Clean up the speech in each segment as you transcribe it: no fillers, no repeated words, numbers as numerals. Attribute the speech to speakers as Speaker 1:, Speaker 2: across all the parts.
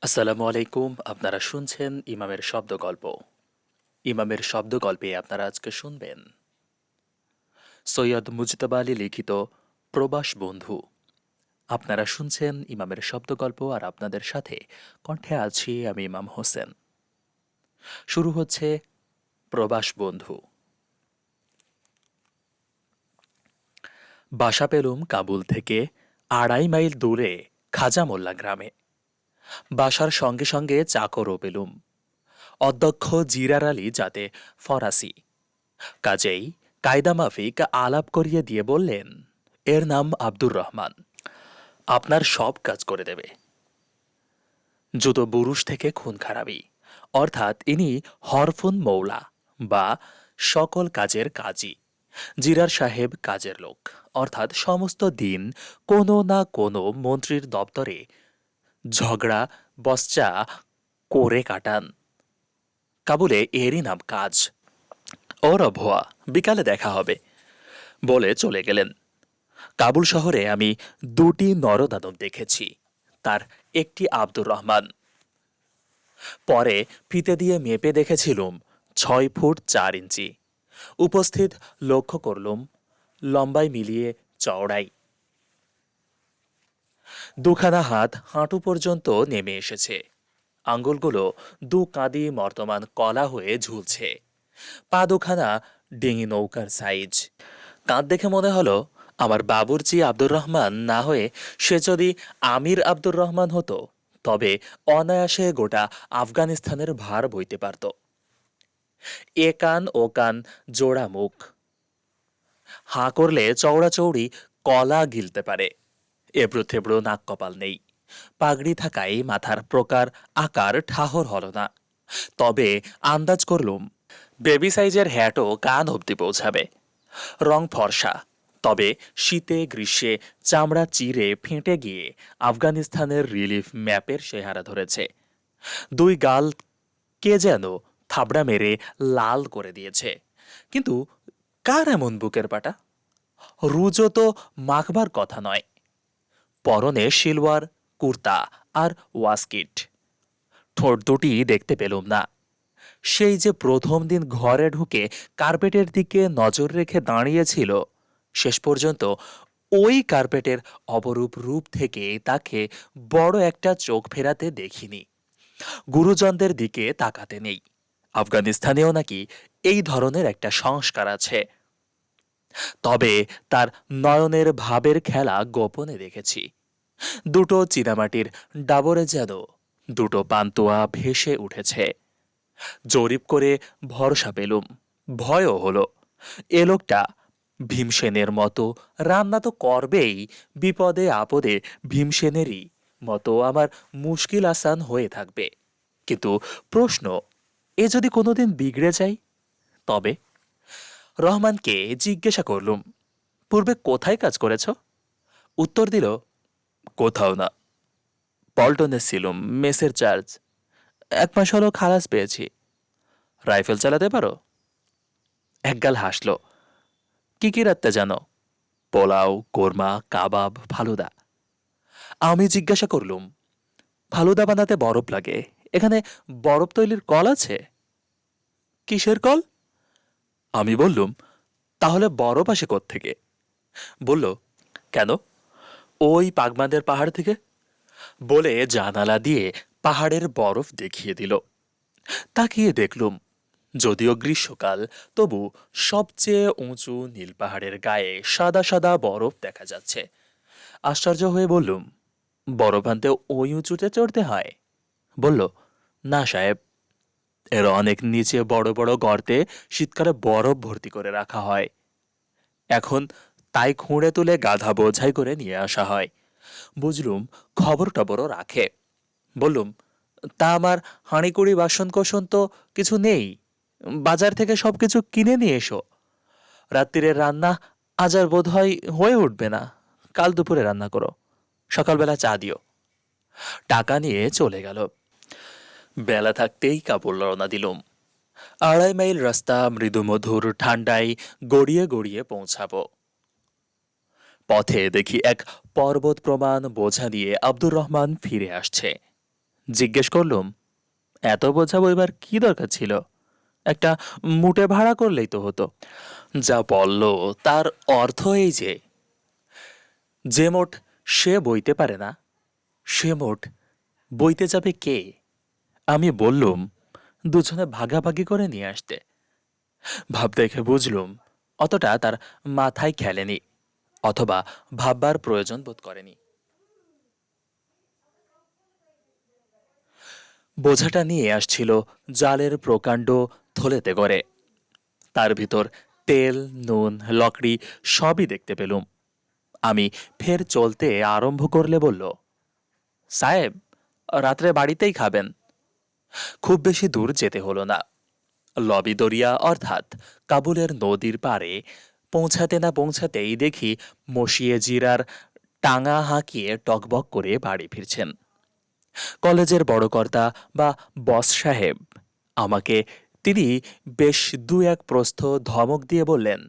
Speaker 1: আসসালামু আলাইকুম। আপনারা শুনছেন ইমামের শব্দগল্প। ইমামের শব্দগল্পে আপনারা আজকে শুনবেন সৈয়দ মুজতবা আলী লিখিত প্রবাস বন্ধু। আপনারা শুনছেন ইমামের শব্দগল্প, আর আপনাদের সাথে কণ্ঠে আছি আমি ইমাম হোসেন। শুরু হচ্ছে প্রবাস বন্ধু। বাসা পেলুম কাবুল থেকে ২.৫ মাইল দূরে খাজা মোল্লা গ্রামে। বাসার সঙ্গে সঙ্গে চাকরও পেলুম। অধ্যক্ষ জিরার আলী যাতে ফরাসি, কাজেই কায়দামাফিক আলাপ করিয়ে দিয়ে বললেন, এর নাম আব্দুর রহমান, আপনার সব কাজ করে দেবে। জুতো বুরুষ থেকে খুন খারাপি, অর্থাৎ ইনি হরফুন মৌলা বা সকল কাজের কাজী। জিরার সাহেব কাজের লোক, অর্থাৎ সমস্ত দিন কোনো না কোনো মন্ত্রীর দপ্তরে ঝগড়া বসচা করে কাটান। কাবুলে এরই নাম কাজ। ওরা ভুয়া, বিকালে দেখা হবে বলে চলে গেলেন। কাবুল শহরে আমি ২টি নরদানব দেখেছি, তার একটি আব্দুর রহমান। পরে ফিতে দিয়ে মেপে দেখেছিলুম ৬ ফুট ৪ ইঞ্চি। উপস্থিত লক্ষ্য করলুম লম্বায় মিলিয়ে চওড়াই। দুখানা হাত হাঁটু পর্যন্ত নেমে এসেছে। আঙ্গুলগুলো দু কাঁদি মর্তমান কলা হয়ে ঝুলছে। পা দুখানা ডিঙি নৌকার সাইজ। কাঁধ দেখে মনে হলো আমার বাবুর্চি আব্দুর রহমান না হয়ে সে যদি আমির আব্দুর রহমান হতো, তবে অনায়াসে গোটা আফগানিস্তানের ভার বইতে পারত। এ কান ও কান জোড়া মুখ, হাঁ করলে চৌড়াচৌড়ি কলা গিলতে পারে। এবড়ো থেবড়ো নাক কপাল নেই। পাগড়ি থাকায় মাথার প্রকার আকার ঠাহর হল না। তবে আন্দাজ করলুম বেবি সাইজের হ্যাটও কান অব্দি পৌঁছাবে। রং ফর্সা, তবে শীতে গ্রীষ্মে চামড়া চিরে ফেঁটে গিয়ে আফগানিস্তানের রিলিফ ম্যাপের চেহারা ধরেছে। দুই গাল কে যেন থাবড়া মেরে লাল করে দিয়েছে। কিন্তু কার এমন বুকের পাটা? রুজো তো মাখবার কথা নয়। পরনে সিলওয়ার কুর্তা আর ওয়াস্কিট। ঠোঁট দুটি দেখতে পেলুম না। সেই যে প্রথম দিন ঘরে ঢুকে কার্পেটের দিকে নজর রেখে দাঁড়িয়েছিল, শেষ পর্যন্ত ওই কার্পেটের অপরূপ রূপ থেকে তাকে বড় একটা চোখ ফেরাতে দেখিনি। গুরুজনদের দিকে তাকাতে নেই। আফগানিস্তানেও নাকি এই ধরনের একটা সংস্কার আছে। তবে তার নয়নের ভাবের খেলা গোপনে দেখেছি। দুটো চীনামাটির ডাবরে যেন দুটো পান্তুয়া ভেসে উঠেছে। জরিপ করে ভরসা পেলুম, ভয়ও হলো। এ লোকটা ভীমসেনের মতো রান্না তো করবেই, বিপদে আপদে ভীমসেনেরই মতো আমার মুশকিল আসান হয়ে থাকবে। কিন্তু প্রশ্ন, এ যদি কোনোদিন বিগড়ে যায় তবে? রহমানকে জিজ্ঞাসা করলুম, পূর্বে কোথায় কাজ করেছ? উত্তর দিল, কোথাও না। পল্টনে ছিলুম, মেসের চার্জ। ১ মাস হলো খালাস পেয়েছি। রাইফেল চালাতে পারো? একগাল হাসল। কি কি রাত্রে জানো? পোলাও, কোরমা, কাবাব, ফালুদা। আমি জিজ্ঞাসা করলুম, ফালুদা বানাতে বরফ লাগে, এখানে বরফ তৈলির কল আছে? কিসের কল? আমি বললুম, তাহলে বরফ আসে কোত্থেকে? বলল, কেন? ওই পাগমাদের পাহাড় থেকে। বলে জানালা দিয়ে পাহাড়ের বরফ দেখিয়ে দিল। তাকিয়ে দেখলুম, যদিও গ্রীষ্মকাল, তবু সবচেয়ে উঁচু নীল পাহাড়ের গায়ে সাদা সাদা বরফ দেখা যাচ্ছে। আশ্চর্য হয়ে বললুম, বরফ আনতে ওই উঁচুতে চড়তে হয়? বলল, না সাহেব, এর অনেক নিচে বড় বড় গর্তে শীতকালে বরফ ভর্তি করে রাখা হয়। এখন তাই খুঁড়ে তুলে গাধা বোঝাই করে নিয়ে আসা হয়। বুঝলুম খবর টবরও রাখে। বললুম, তা আমার হাঁড়িকুড়ি বাসন কোসন তো কিছু নেই, বাজার থেকে সবকিছু কিনে নিয়ে এসো। রাত্রিরের রান্না আজ আর বোধ হয় হয়ে উঠবে না, কাল দুপুরে রান্না করো, সকালবেলা চা দিও। টাকা নিয়ে চলে গেল। বেলা থাকতেই কাপড় রওনা দিলুম। ২.৫ মাইল রাস্তা মৃদুমধুর ঠান্ডায় গড়িয়ে গড়িয়ে পৌঁছাবো। পথে দেখি এক পর্বত প্রমাণ বোঝা নিয়ে আব্দুর রহমান ফিরে আসছে। জিজ্ঞেস করলুম, এত বোঝা বইবার কি দরকার ছিল? একটা মুটে ভাড়া করলেই তো হতো। যা বলল তার অর্থ এই যে মোট সে বইতে পারে না, সে মোট বইতে যাবে কে? আমি বললুম, দুজনে ভাগাভাগি করে নিয়ে আসতে। ভাব দেখে বুঝলুম অতটা তার মাথায় খেলেনি, অথবা ভাববার প্রয়োজন বোধ করেনি। বোঝাটা নিয়ে আসছিল জালের প্রকাণ্ড থলেতে করে। তার ভিতর তেল, নুন, লকড়ি সবই দেখতে পেলুম। আমি ফের চলতে আরম্ভ করলে বলল, সাহেব, রাত্রে বাড়িতেই খাবেন। খুব বেশি দূর যেতে হলো না। লবি দরিয়া অর্থাৎ কাবুলের নদীর পাড়ে পৌঁছাতে না পৌঁছাতেই দেখি মসিয়ে জিরার টাঙা হাঁকিয়ে টকবক করে বাড়ি ফিরছেন কলেজের বড় কর্তা বা বস সাহেব। আমাকে তিনি বেশ দু এক প্রস্থ ধমক দিয়ে বললেন,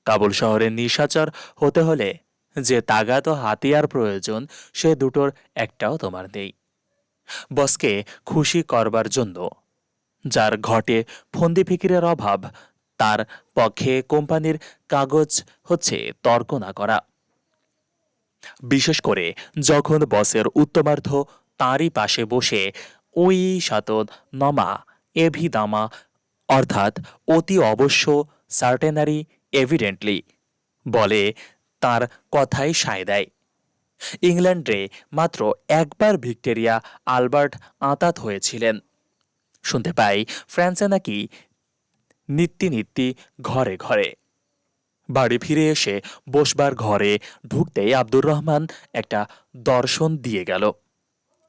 Speaker 1: কাবুল শহরে নিশাচর হতে হলে যে তাগাদ ও হাতিয়ার প্রয়োজন, সে দুটোর একটাও তোমার নেই। বসকে খুশি করবার জন্য যার ঘটে ফন্দি ফিকিরের অভাব, তার পক্ষে কোম্পানির কাগজ হচ্ছে তর্ক না করা। বিশেষ করে যখন বসের উত্তমার্ধ তাঁরই পাশে বসে ওই সাতন নমা এভি দামা অর্থাৎ অতি অবশ্য সার্টেনারি এভিডেন্টলি বলে, তার কথাই সায় দেয়। ইংল্যান্ডে মাত্র একবার ভিক্টোরিয়া আলবার্ট আঁতাত হয়েছিলেন। শুনতে পাই ফ্রান্সে নাকি নিত্যি নিত্যি ঘরে ঘরে। বাড়ি ফিরে এসে বসবার ঘরে ঢুকতেই আব্দুর রহমান একটা দর্শন দিয়ে গেল,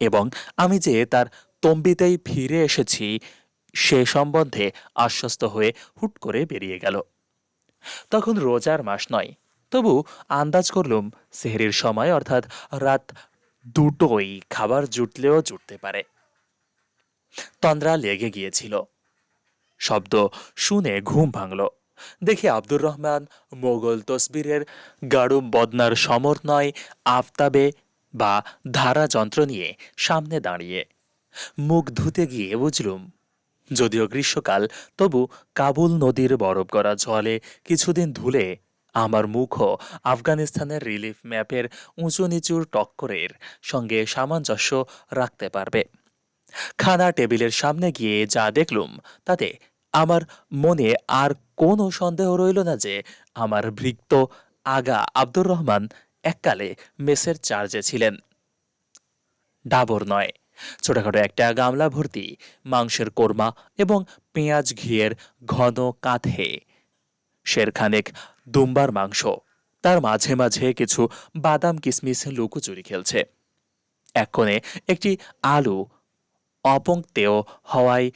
Speaker 1: এবং আমি যে তার তম্বিতেই ফিরে এসেছি সে সম্বন্ধে আশ্বস্ত হয়ে হুট করে বেরিয়ে গেল। তখন রোজার মাস নয়, তবু আন্দাজ করলুম সেহরির সময় অর্থাৎ রাত দুটোই খাবার জুটলেও জুটতে পারে। তন্দ্রা লেগে গিয়েছিল। শব্দ শুনে ঘুম ভাঙল। দেখি আব্দুর রহমান মোগল তসবিরের গাড়ু বদনার সমন্বয় আফতাবে বা ধারা যন্ত্র নিয়ে সামনে দাঁড়িয়ে। মুখ ধুতে গিয়ে বুঝলুম, যদিও গ্রীষ্মকাল, তবু কাবুল নদীর বরফ গড়া জলে কিছুদিন ধুলে আমার মুখও আফগানিস্তানের রিলিফ ম্যাপের উঁচু নিচুর টক্করের সঙ্গে সামঞ্জস্য রাখতে পারবে। খানা টেবিলের সামনে গিয়ে যা দেখলুম তাতে আমার মনে আর কোনো সন্দেহ রইল না যে আমার ভৃত্য আগা আব্দুর রহমান এককালে মেসের চার্জে ছিলেন। ডাবর নয়, ছোটখাটো একটা গামলা ভর্তি মাংসের কোরমা এবং পেঁয়াজ ঘিয়ের ঘন কাঁধে শেরখানেক দুম্বার মাংস, তার মাঝে মাঝে কিছু বাদাম কিসমিস লুকোচুরি খেলছে। এক কোণে একটি আলু অপংক্তেয় হওয়ায়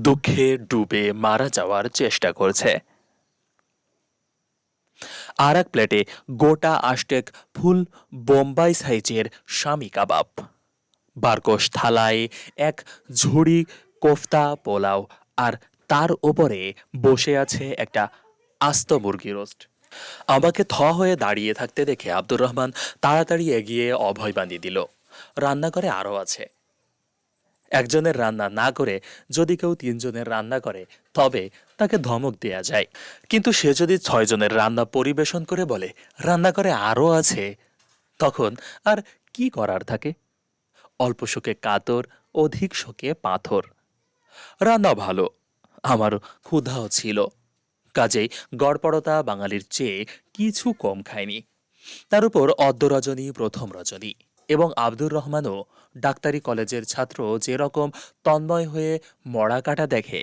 Speaker 1: দুঃখে ডুবে মারা যাওয়ার চেষ্টা করছে। আর এক প্লেটে গোটা আষ্টেক ফুল বোম্বাই সাইজের স্বামী কাবাব। বারকোশ থালায় এক ঝুড়ি কোফতা পোলাও, আর তার ওপরে বসে আছে একটা আস্ত মুরগি রোস্ট। আমাকে থ হয়ে দাঁড়িয়ে থাকতে দেখে আব্দুর রহমান তাড়াতাড়ি এগিয়ে অভয় বাঁধিয়ে দিল, রান্নাঘরে আরও আছে। একজনের রান্না না করে যদি কেউ তিনজনের রান্না করে তবে তাকে ধমক দেয়া যায়, কিন্তু সে যদি ৬ জনের রান্না পরিবেশন করে বলে রান্নাঘরে আরও আছে, তখন আর কি করার থাকে? অল্প শোকে কাতর, অধিক শোকে পাথর। রান্না ভালো, আমার ক্ষুধাও ছিল, কাজেই গড়পড়তা বাঙালির চেয়ে কিছু কম খায়নি। তার উপর অদ্য রজনী প্রথম রজনী, এবং আব্দুর রহমানও ডাক্তারি কলেজের ছাত্র যেরকম তন্ময় হয়ে মড়া কাটা দেখে,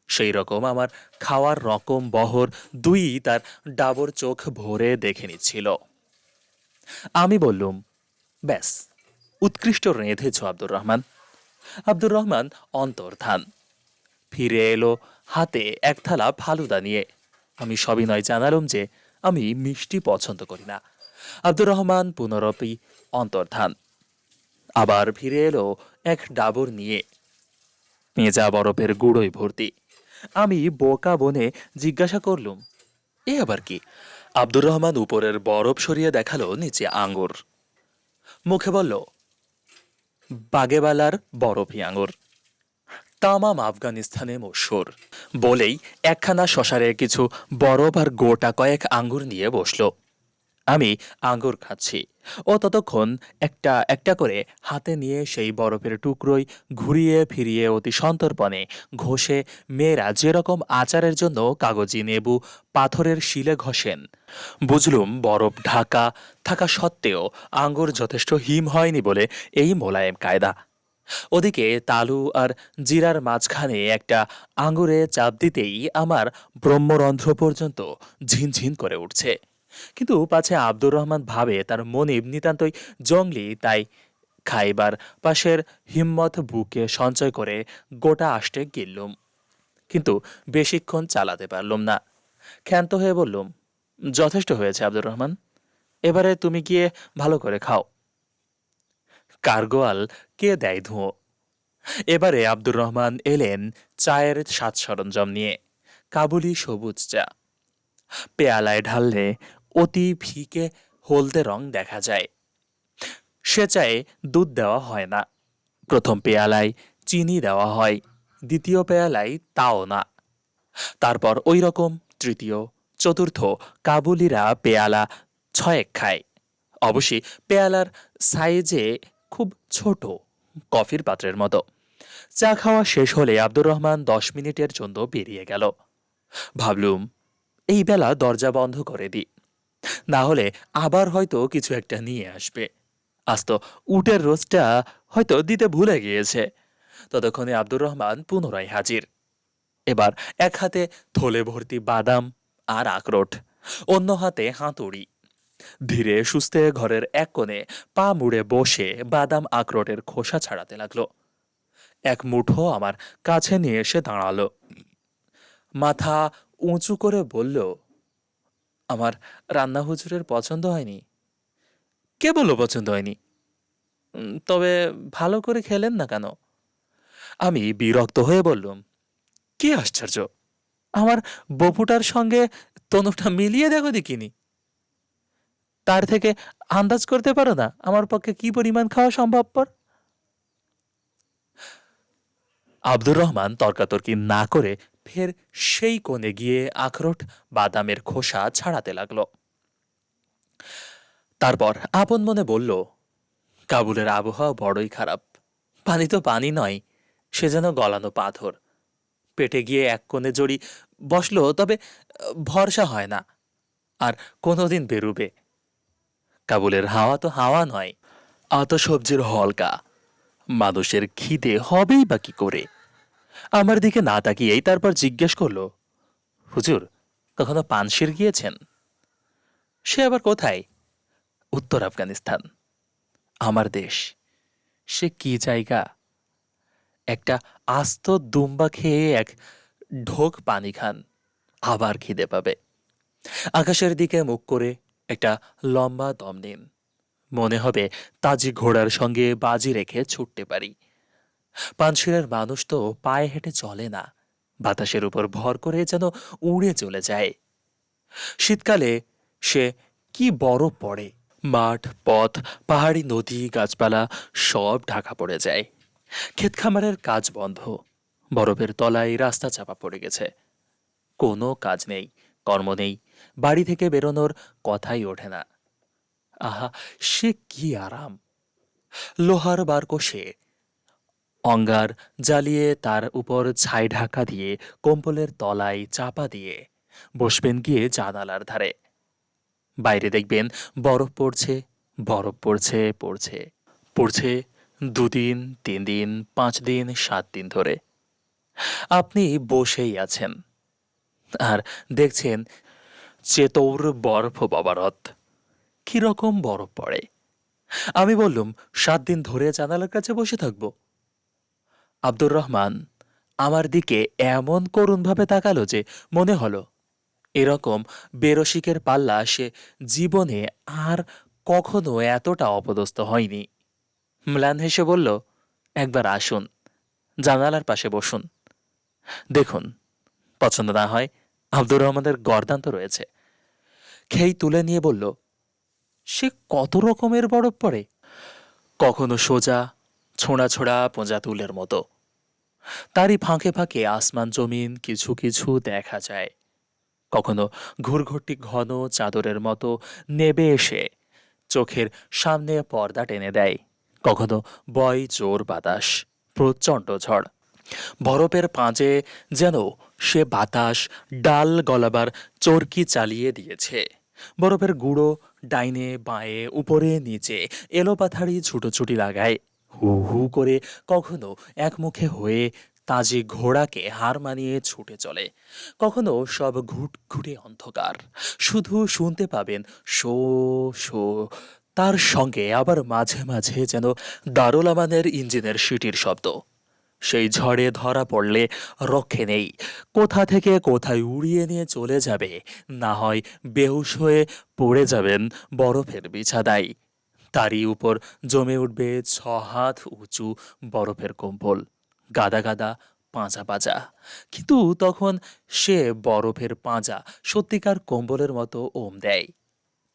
Speaker 1: সেই রকম আমার খাওয়ার রকম বহর দুই তার ডাবর চোখ ভরে দেখে নিচ্ছিল। আমি বললুম, ব্যাস, উৎকৃষ্ট রেঁধেছ আব্দুর রহমান। আব্দুর রহমান অন্তর্ধান। ফিরে এলো হাতে এক থালা ফালুদা নিয়ে। আমি সবিনয় জানালুম যে আমি মিষ্টি পছন্দ করি না। আব্দুর রহমান পুনরপি অন্তর্ধান। আবার ফিরে এলো এক ডাবর নিয়ে, পেঁজা বরফের গুঁড়োয় ভর্তি। আমি বোকা বনে জিজ্ঞাসা করলুম, এ আবার কি? আব্দুর রহমান উপরের বরফ সরিয়ে দেখালো নিচে আঙ্গুর। মুখে বলল, বাগেবালার বরফি আঙুর তামাম আফগানিস্তানে মশহুর বলেই একখানা শশারে কিছু বরফ আর গোটা কয়েক আঙ্গুর নিয়ে বসলো। আমি আঙ্গুর খাচ্ছি ও ততক্ষণ একটা একটা করে হাতে নিয়ে সেই বরফের টুকরোই ঘুরিয়ে ফিরিয়ে অতি সন্তর্পণে ঘষে মেয়েরা যেরকম আচারের জন্য কাগজি নেবু পাথরের শিলে ঘষেন, বুঝলুম বরফ ঢাকা থাকা সত্ত্বেও আঙ্গুর যথেষ্ট হিম হয়নি বলে এই মোলায়েম কায়দা। ওদিকে তালু আর জিরার মাঝখানে একটা আঙ্গুরে চাপ দিতেই আমার ব্রহ্মরন্ধ্র পর্যন্ত ঝিনঝিন করে উঠছে। কিন্তু পাছে আব্দুর রহমান ভাবে তার মনিব নিতান্তই জংলি, তাই খাইবার পাশের হিম্মত বুকে সঞ্চয় করে গোটা আষ্টে গিললুম। কিন্তু বেশিক্ষণ চালাতে পারলুম না। ক্ষান্ত হয়ে বললুম, যথেষ্ট হয়েছে আব্দুর রহমান, এবারে তুমি গিয়ে ভালো করে খাও। কার্গোয়াল কে দেয় ধুঁয়ো। এবারে আব্দুর রহমান এলেন চায়ের সাজ সরঞ্জাম নিয়ে। কাবুলি সবুজ চা পেয়ালায় ঢাললে অতি ফিকে হলদে রং দেখা যায়। সে চায়ে দুধ দেওয়া হয় না। প্রথম পেয়ালায় চিনি দেওয়া হয়, দ্বিতীয় পেয়ালায় তাও না। তারপর ওই রকম তৃতীয় চতুর্থ কাবুলিরা পেয়ালা ছয়েক খায়। অবশ্যই পেয়ালার সাইজে খুব ছোট, কফির পাত্রের মতো। চা খাওয়া শেষ হলে আব্দুর রহমান 10 মিনিটের জন্য বেরিয়ে গেল। ভাবলুম এই বেলা দরজা বন্ধ করে দিই, না হলে আবার হয়তো কিছু একটা নিয়ে আসবে। আজ তো উটের রোজটা হয়তো দিতে ভুলে গিয়েছে। ততক্ষণে আব্দুর রহমান পুনরায় হাজির। এবার এক হাতে থলে ভর্তি বাদাম আর আখরোট, অন্য হাতে হাতুড়ি। ধীরে সুস্থে ঘরের এক কোণে পা মুড়ে বসে বাদাম আখরোটের খোসা ছাড়াতে লাগলো। এক মুঠো আমার কাছে নিয়ে এসে দাঁড়ালো। মাথা উঁচু করে বলল, আমার রান্না হুজুরের পছন্দ হয়নি। কে বলল পছন্দ হয়নি? তবে ভালো করে খেলেন না কেন? আমি বিরক্ত হয়ে বললুম, কি আশ্চর্য, আমার বপুটার সঙ্গে তনুটা মিলিয়ে দেখো দেখিনি। তার থেকে আন্দাজ করতে পারো না আমার পক্ষে কি পরিমাণ খাওয়া সম্ভবপর? আব্দুর রহমান তর্কাতর্কি না করে ফের সেই কোণে গিয়ে আখরোট বাদামের খোসা ছাড়াতে লাগলো। তারপর আপন মনে বলল, কাবুলের আবহাওয়া বড়ই খারাপ। পানি তো পানি নয়, সে যেন গলানো পাথর। পেটে গিয়ে এক কোণে জড়ি বসলো, তবে ভরসা হয় না আর কোনোদিন বেরুবে। কাবুলের হাওয়া তো হাওয়া নয়, আতসবজির হলকা। মানুষের খিদে হবেই বা কি করে? আমার দিকে না তাকিয়েই তারপর জিজ্ঞেস করলো, হুজুর কখনো পানশির গিয়েছেন? সে আবার কোথায়? উত্তর আফগানিস্তান, আমার দেশ। সে কি জায়গা! একটা আস্ত দুম্বা খেয়ে এক ঢোক পানি খান, আবার খিদে পাবে। আকাশের দিকে মুখ করে একটা লম্বা দম নিন, মনে হবে তাজি ঘোড়ার সঙ্গে বাজি রেখে ছুটতে পারি। পানশিরের মানুষ তো পায়ে হেঁটে চলে না, বাতাসের উপর ভর করে যেন উড়ে চলে যায়। শীতকালে সে কি বরফ পড়ে, মাঠ পথ পাহাড়ি নদী গাছপালা সব ঢাকা পড়ে যায়। ক্ষেত খামারের কাজ বন্ধ, বরফের তলায় রাস্তা চাপা পড়ে গেছে। কোনো কাজ নেই, কর্ম নেই, বাড়ি থেকে বেরোনোর কথাই ওঠে না। আহা, সে কি আরাম! লোহার বার কষে অঙ্গার জ্বালিয়ে তার উপর ছাই ঢাকা দিয়ে কম্বলের তলায় চাপা দিয়ে বসবেন গিয়ে জানালার ধারে। বাইরে দেখবেন বরফ পড়ছে, বরফ পড়ছে, পড়ছে, পড়ছে 2 দিন 3 দিন 5 দিন 7 দিন ধরে। আপনি বসেই আছেন আর দেখছেন চেতৌর বরফ বাবারত কিরকম বরফ পড়ে। আমি বললুম, 7 দিন ধরে জানালার কাছে বসে থাকবো? আব্দুর রহমান আমার দিকে এমন করুণভাবে তাকালো যে মনে হলো এরকম বেরসিকের পাল্লা সে জীবনে আর কখনো এতটা অপদস্থ হয়নি। ম্লান হেসে বলল, একবার আসুন, জানালার পাশে বসুন, দেখুন। পছন্দ না হয় আব্দুর রহমানের গর্দান তো রয়েছে। খেই তুলে নিয়ে বলল, সে কত রকমের বরফ পড়ে, কখনো সোজা ছোঁড়া ছোঁড়া পোঁজাতুলের মতো। তারই ফাঁকে ফাঁকে আসমান জমিন কিছু কিছু দেখা যায়। কখনো ঘুরঘুরটি ঘন চাদরের মতো নেবে এসে চোখের সামনে পর্দা টেনে দেয়। কখনো বয় জোর বাতাস, প্রচণ্ড ঝড়। বরফের পাঁজে যেন সে বাতাস ডাল গলাবার চরকি চালিয়ে দিয়েছে। বরফের গুঁড়ো ডাইনে বাঁয়ে উপরে নিচে এলোপাথাড়ি ছুটোছুটি লাগায়, হু হু করে কখনো একমুখে হয়ে তাজি ঘোড়াকে হার মানিয়ে ছুটে চলে। কখনো সব ঘুটঘুটে অন্ধকার, শুধু শুনতে পাবেন শো শো। তার সঙ্গে আবার মাঝে মাঝে যেন দারুল আমানের ইঞ্জিনের সিটির শব্দ। সেই ঝড়ে ধরা পড়লে রক্ষে নেই, কোথা থেকে কোথায় উড়িয়ে নিয়ে চলে যাবে, না হয় বেহুশ হয়ে পড়ে যাবেন বরফের বিছানায়। তারই উপর জমে উঠবে 6 হাত উঁচু বরফের কম্বল, গাদা গাদা, পাঁজা পাঁজা। কিন্তু তখন সে বরফের পাঁজা সত্যিকার কম্বলের মতো ওম দেয়।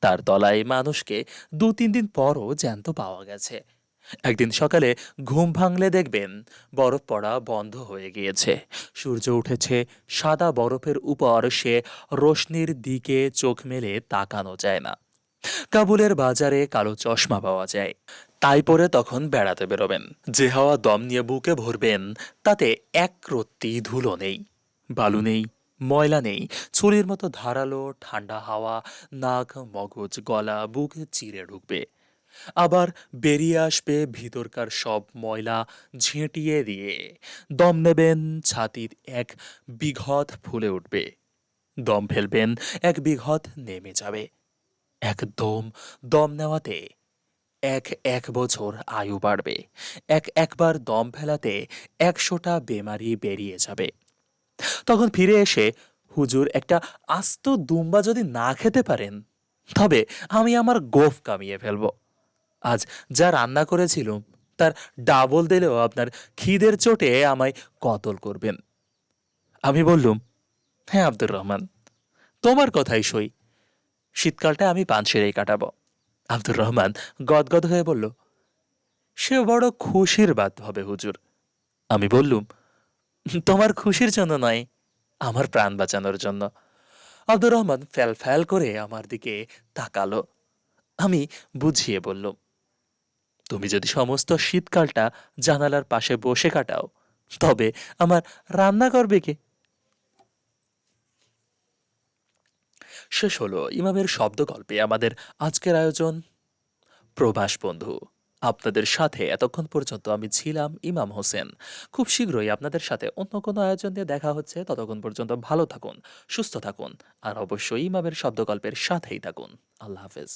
Speaker 1: তার তলায় মানুষকে 2-3 দিন পরও জ্যান্ত পাওয়া গেছে। একদিন সকালে ঘুম ভাঙলে দেখবেন বরফ পড়া বন্ধ হয়ে গিয়েছে। সূর্য উঠেছে, সাদা বরফের উপর সে রোশনির দিকে চোখ মেলে তাকানো যায় না। কাবুলের বাজারে কালো চশমা পাওয়া যায়, তাই পরে তখন বেড়াতে বেরোবেন। যে হাওয়া দম নিয়ে বুকে ভরবেন, তাতে এক রত্তি ধুলো নেই, বালু নেই, ময়লা নেই। চুরির মতো ধারালো ঠান্ডা হাওয়া নাক, মগজ, গলা, বুক চিরে ঢুকবে, আবার বেরিয়ে আসবে ভিতরকার সব ময়লা ঝেঁটিয়ে দিয়ে। দম নেবেন, ছাতির এক বিঘত ফুলে উঠবে। দম ফেলবেন, এক বিঘত নেমে যাবে। একদম দম নেওয়াতে এক বছর আয়ু বাড়বে। একবার দম ফেলাতে 100টা বেমারি বেরিয়ে যাবে। তখন ফিরে এসে হুজুর একটা আস্ত দুম্বা যদি না খেতে পারেন, তবে আমি আমার গোঁফ কামিয়ে ফেলবো। আজ যা রান্না করেছিলুম তার ডাবল দিলেও আপনার খিদের চোটে আমায় কতল করবেন। আমি বললুম, হ্যাঁ আব্দুর রহমান, তোমার কথাই সই। শীতকালটা আমি পানশিরেই কাটাবো। আব্দুর রহমান গদগদ হয়ে বলল, সে বড় খুশির বাত হবে হুজুর। আমি বললুম, তোমার খুশির জন্য নয়, আমার প্রাণ বাঁচানোর জন্য। আব্দুর রহমান ফ্যাল ফ্যাল করে আমার দিকে তাকালো। আমি বুঝিয়ে বললুম, তুমি যদি সমস্ত শীতকালটা জানালার পাশে বসে কাটাও, তবে আমার রান্না করবে কে? শেষ হলো ইমামের শব্দ গল্পে আমাদের আজকের আয়োজন প্রবাস বন্ধু। আপনাদের সাথে এতক্ষণ পর্যন্ত আমি ছিলাম ইমাম হোসেন। খুব শীঘ্রই আপনাদের সাথে অন্য কোনো আয়োজন দিয়ে দেখা হচ্ছে। ততক্ষণ পর্যন্ত ভালো থাকুন, সুস্থ থাকুন, আর অবশ্যই ইমামের শব্দ গল্পের সাথেই থাকুন। আল্লাহ হাফেজ।